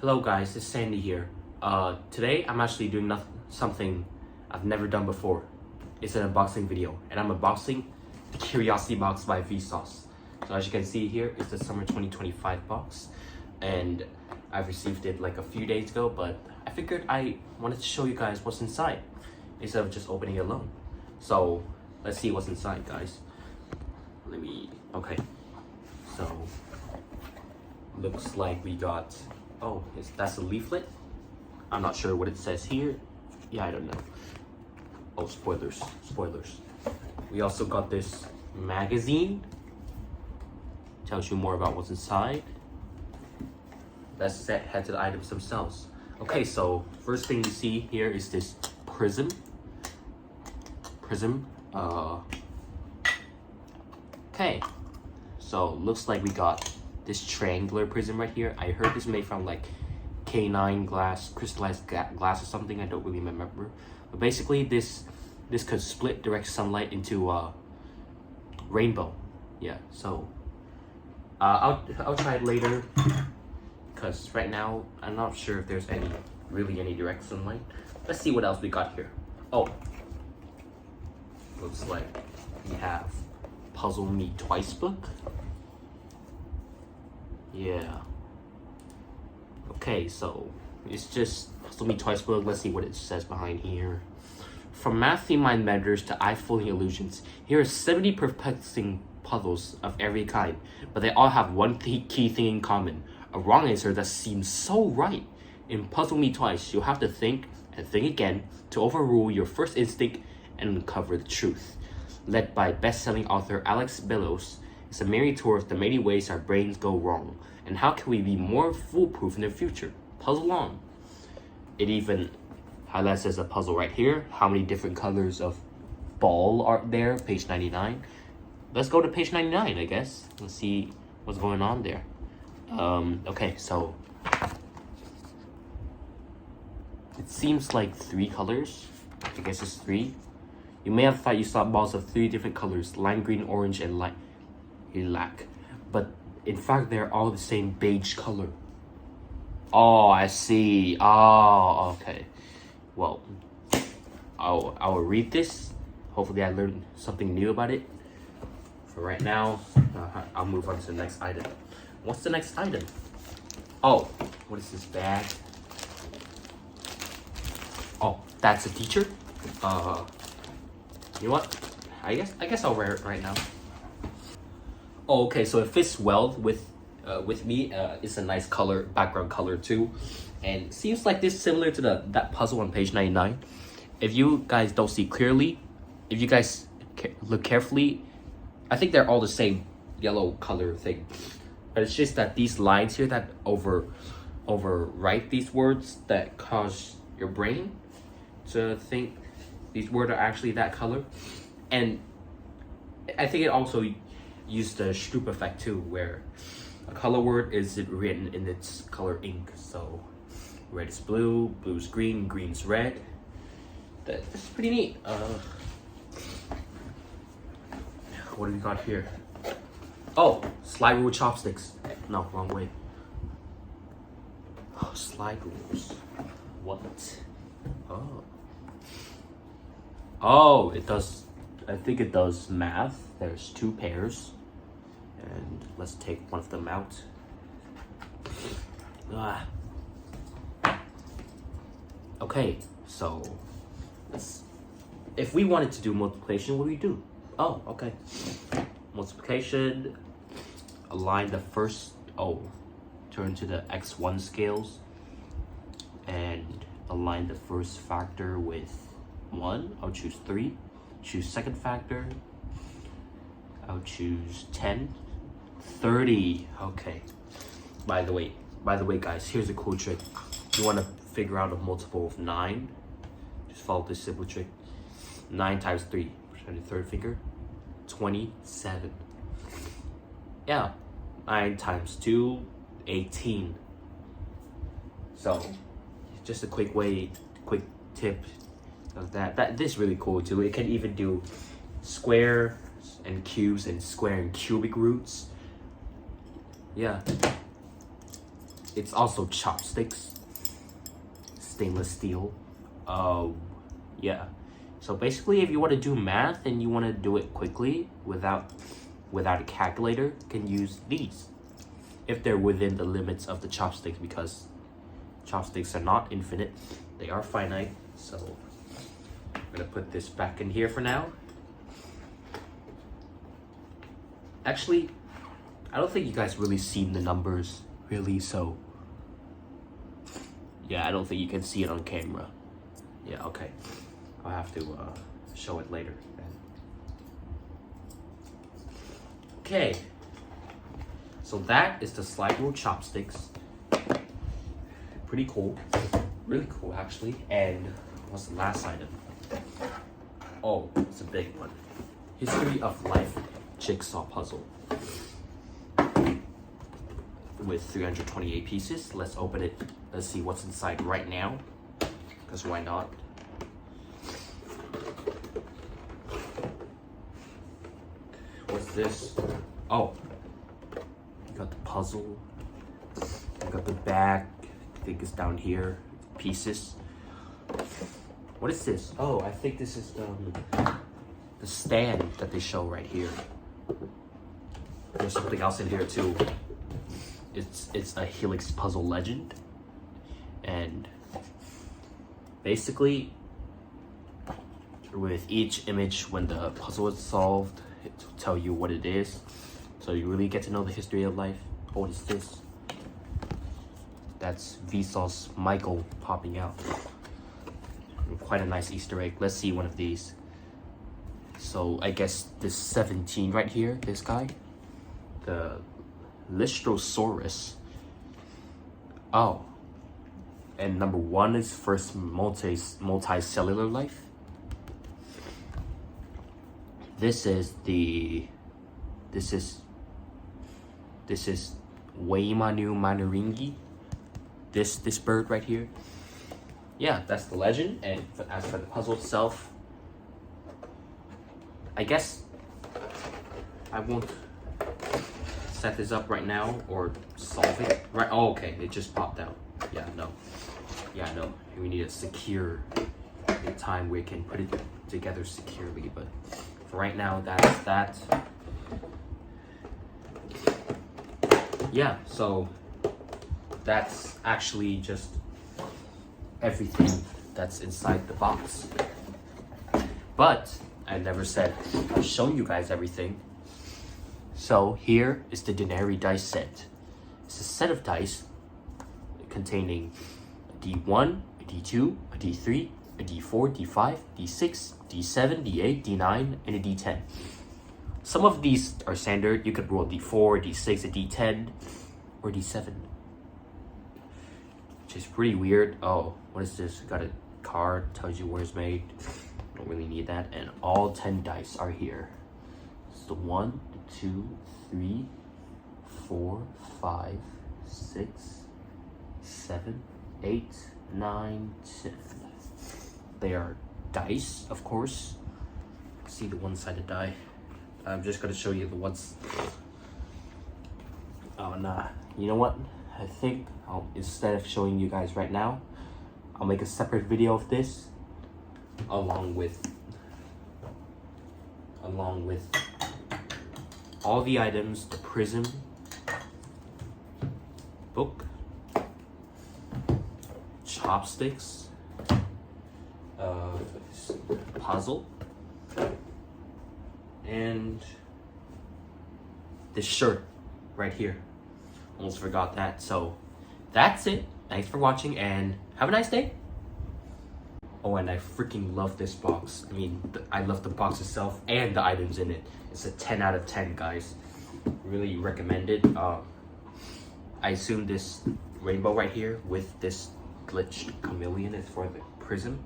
Hello guys, it's Sandy here. Today I'm actually doing something I've never done before. It's an unboxing video, and I'm unboxing the Curiosity box by Vsauce. So as you can see here, it's the summer 2025 box, and I've received it like a few days ago, but I figured I wanted to show you guys what's inside instead of just opening it alone. So let's see what's inside, guys. Okay. So looks like we got, that's a leaflet. I'm not sure what it says here. Yeah, I don't know. Oh, spoilers. We also got this magazine. Tells you more about what's inside. Let's head to the items themselves. Okay, so first thing you see here is this prism. Okay, so looks like we got this triangular prism right here. I heard this made from like K9 glass, crystallized glass or something. I don't really remember. But basically this could split direct sunlight into rainbow. Yeah, so I'll try it later, because right now I'm not sure if there's really any direct sunlight. Let's see what else we got here. Oh, looks like we have Puzzle Me Twice book. Yeah. Okay, so it's just Puzzle Me Twice book. Let's see what it says behind here. From math mind matters to eye-folding illusions, here are 70 perplexing puzzles of every kind, but they all have one key thing in common: a wrong answer that seems so right. In Puzzle Me Twice, you'll have to think and think again to overrule your first instinct and uncover the truth. Led by best-selling author Alex Bellows, it's a merry tour of the many ways our brains go wrong, and how can we be more foolproof in the future? Puzzle on. It even highlights as a puzzle right here. How many different colors of ball are there? Page 99. Let's go to page 99, I guess. Let's see what's going on there. Okay, so it seems like 3 colors. I guess it's 3. You may have thought you saw balls of 3 different colors: lime green, orange, and lilac. But in fact, they're all the same beige color. Oh, I see. Oh, okay. Well, I will read this. Hopefully I learned something new about it. For right now, I'll move on to the next item. What's the next item? Oh, what is this bag? Oh, that's a teacher. You know what? I guess I'll wear it right now. Oh, okay, so it fits well with me. It's a nice color, background color too, and seems like this similar to that puzzle on page 99. If you guys don't see clearly, if you guys look carefully, I think they're all the same yellow color thing, but it's just that these lines here that overwrite these words that cause your brain to think these words are actually that color. And I think it also used the Stroop effect too, where a color word is written in its color ink. So red is blue, blue's green, green's red. That's pretty neat. What do we got here? Oh, slide rule chopsticks. No, wrong way. Oh, slide rules. What? Oh, it does. I think it does math. There's 2 pairs, and let's take one of them out. Okay, so if we wanted to do multiplication, what do we do? Oh, okay. Multiplication, align the first, turn to the x1 scales and align the first factor with 1. I'll choose 3. Choose second factor. I'll choose 10. 30. Okay. By the way, guys, here's a cool trick. You want to figure out a multiple of 9. Just follow this simple trick. 9 times 3. Try the third finger. 27. Yeah. 9 times 2. 18. So, just a quick tip of that. This is really cool too. It can even do square and cubes and square and cubic roots. Yeah. It's also chopsticks, stainless steel. Yeah. So basically, if you want to do math and you want to do it quickly without a calculator, you can use these if they're within the limits of the chopsticks, because chopsticks are not infinite, they are finite. So I'm gonna put this back in here for now. Actually, I don't think you guys really seen the numbers really, so yeah, I don't think you can see it on camera. Yeah, okay. I'll have to show it later then. Okay. So that is the slide rule chopsticks. Pretty cool. Really cool actually. And what's the last item? Oh, it's a big one. History of Life jigsaw puzzle. With 328 pieces. Let's open it. Let's see what's inside right now. Because why not? What's this? Oh, you got the puzzle. You got the back. I think it's down here. Pieces. What is this? Oh, I think this is the stand that they show right here. There's something else in here too. It's a Helix puzzle legend, and basically with each image, when the puzzle is solved, it will tell you what it is, so you really get to know the history of life. Oh, what is this? That's Vsauce Michael popping out. Quite a nice Easter egg. Let's see one of these. So I guess this 17 right here, this guy, the Lystrosaurus. Oh, and number 1 is first multicellular life. This is Waimanu Manaringi. This bird right here. Yeah, that's the legend. And as for the puzzle itself, I guess I won't set this up right now or solve it. Right? Oh, okay. It just popped out. Yeah, no. We need a secure time where we can put it together securely. But for right now, that's that. Yeah. So that's actually just everything that's inside the box. But I never said I'll show you guys everything. So here is the Denary Dice Set. It's a set of dice containing a D1, a D2, a D3, a D4, D5, D6, D7, D8, D9, and a D10. Some of these are standard. You could roll a D4, a D6, a D10, or D7. Which is pretty weird. Oh, what is this? Got a card, tells you where it's made. Don't really need that. And all 10 dice are here. It's the 1, the 2, 3, 4, 5, 6, 7, 8, 9, 10. They are dice, of course. See the one-sided die. I'm just gonna show you the ones. Oh nah. You know what? I think instead of showing you guys right now, I'll make a separate video of this along with all the items, the prism, book, chopsticks, puzzle, and this shirt right here. Almost forgot that. So that's it. Thanks for watching and have a nice day. Oh, and I freaking love this box. I mean, I love the box itself and the items in it. It's a 10 out of 10, guys. Really recommend it. I assume this rainbow right here with this glitched chameleon is for the prism.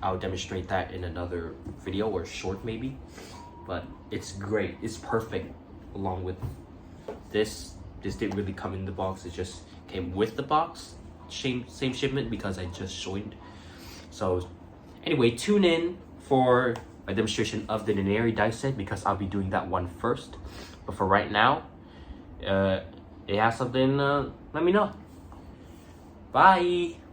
I'll demonstrate that in another video or short maybe. But it's great. It's perfect along with this. This didn't really come in the box. It just came with the box. Same shipment because I just joined. So anyway, tune in for a demonstration of the Denary Dice Set because I'll be doing that one first. But for right now, if you have something, let me know. Bye.